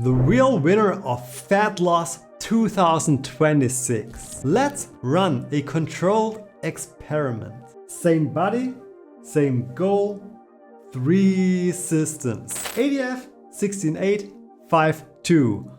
the real winner of Fat Loss 2026. Let's run a controlled experiment. Same body, same goal, 3 systems. ADF 16852.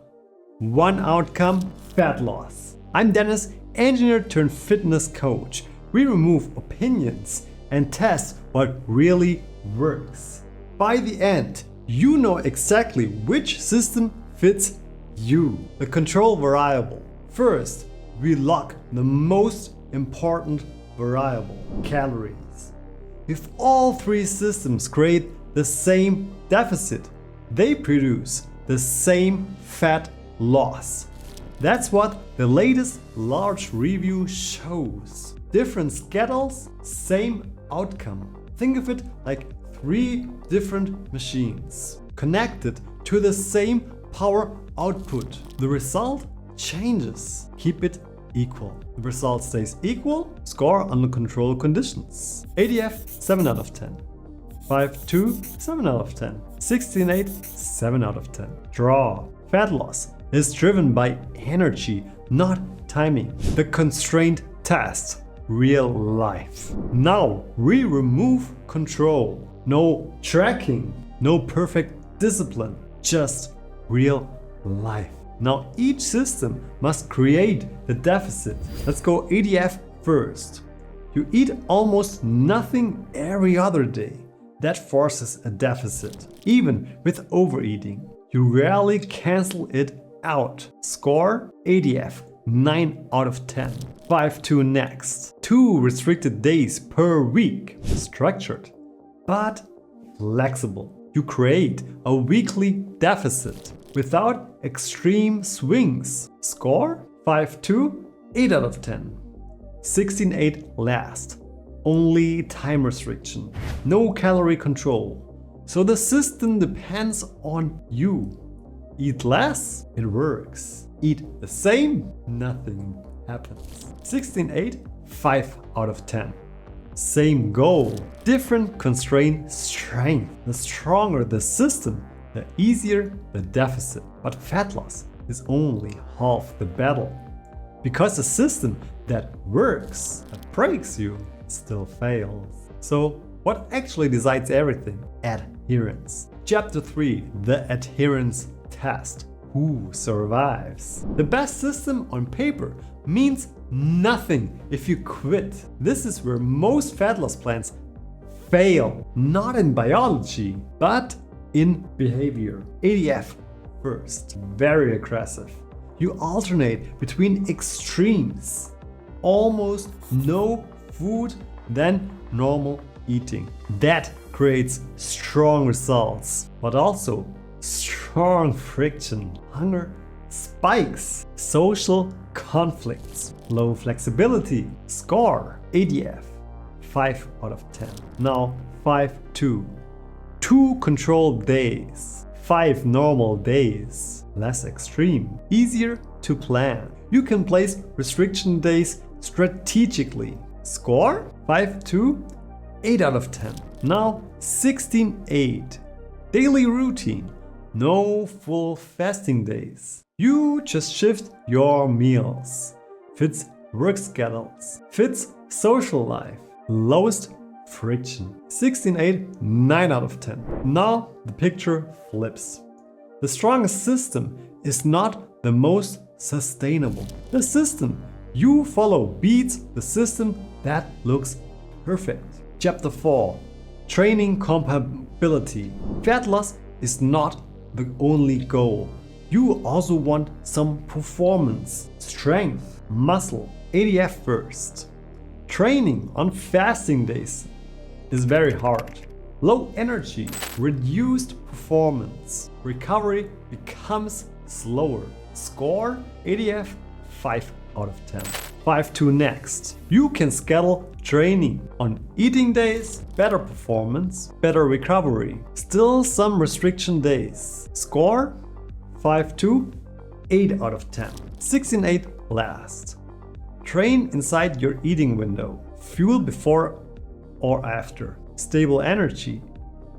One outcome, fat loss. I'm Dennis, engineer turned fitness coach. We remove opinions and test what really works. By the end, you know exactly which system fits you. The control variable. First, we lock the most important variable, calories. If all 3 systems create the same deficit, they produce the same fat loss. That's what the latest large review shows. Different schedules, same outcome. Think of it like 3 different machines connected to the same power output. The result changes. Keep it equal. The result stays equal, score under control conditions. ADF 7 out of 10. 5-2, 7 out of 10. 16-8, 7 out of 10. Draw. Fat loss is driven by energy, not timing. The constraint test, real life. Now we remove control. No tracking, no perfect discipline, just real life. Now each system must create the deficit. Let's go ADF first. You eat almost nothing every other day. That forces a deficit. Even with overeating, you rarely cancel it out. Score ADF 9 out of 10. 5-2 next. 2 restricted days per week. Structured, but flexible. You create a weekly deficit without extreme swings. Score 5-2, 8 out of 10. 16-8 last. Only time restriction. No calorie control. So the system depends on you. Eat less, it works. Eat the same, nothing happens. 16-8, 5 out of 10. Same goal, different constraint strength. The stronger the system, the easier the deficit. But fat loss is only half the battle. Because the system that works, that breaks you, still fails. So what actually decides everything? Adherence. Chapter 3, the adherence test. Who survives? The best system on paper means nothing if you quit. This is where most fat loss plans fail. Not in biology, but in behavior. ADF first. Very aggressive. You alternate between extremes. Almost no food, then normal eating. That creates strong results, but also strong friction. Hunger spikes. Social conflicts. Low flexibility. Score ADF 5 out of 10. Now 5-2. 2 controlled days. 5 normal days. Less extreme. Easier to plan. You can place restriction days strategically. Score 5-2, 8 out of 10. Now 16-8. Daily routine. No full fasting days. You just shift your meals. Fits work schedules. Fits social life. Lowest friction. 16-8, 9 out of 10. Now the picture flips. The strongest system is not the most sustainable. The system you follow beats the system that looks perfect. Chapter 4. Training compability. Fat loss is not the only goal. You also want some performance, strength, muscle. ADF first. Training on fasting days is very hard. Low energy, reduced performance. Recovery becomes slower. Score ADF 5 out of 10. 5-2 next. You can schedule training on eating days, better performance, better recovery. Still some restriction days. Score 5-2, 8 out of 10. 16-8 last. Train inside your eating window. Fuel before or after. Stable energy.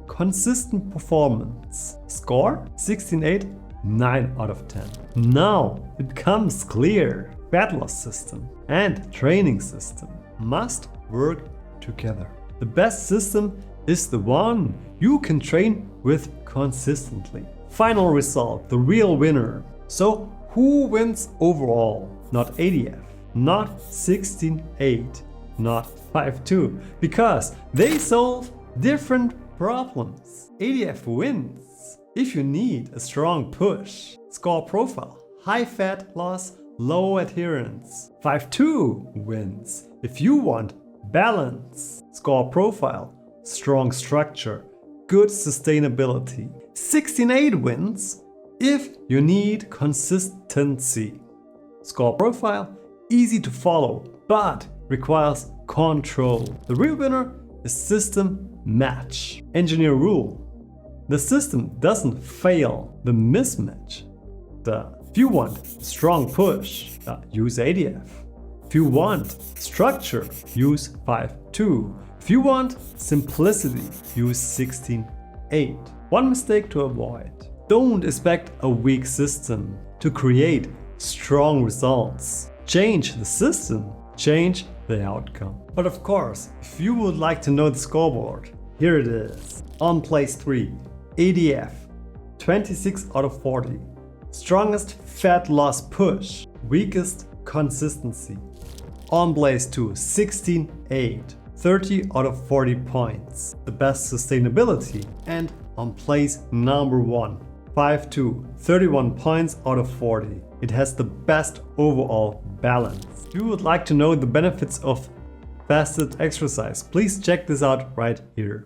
Consistent performance. Score 16-8, 9 out of 10. Now it becomes clear. Fat loss system and training system must work together. The best system is the one you can train with consistently. Final result, the real winner. So who wins overall? Not ADF, not 16.8, not 5.2, because they solve different problems. ADF wins if you need a strong push, score profile, high fat loss, low adherence. 5.2 wins if you want balance, score profile, strong structure, good sustainability. 16.8 wins if you need consistency, score profile, easy to follow, but requires control. The real winner is system match. Engineer rule. The system doesn't fail the mismatch. If you want strong push, use ADF. If you want structure, use 5.2. If you want simplicity, use 16.8. One mistake to avoid. Don't expect a weak system to create strong results. Change the system, change the outcome. But of course, if you would like to know the scoreboard, here it is. On place 3, ADF, 26 out of 40. Strongest fat loss push, weakest consistency. On place 2, 16.8, 30 out of 40 points, the best sustainability. And on place number 1, 5.2, 31 points out of 40. It has the best overall balance. If you would like to know the benefits of fasted exercise, please check this out right here.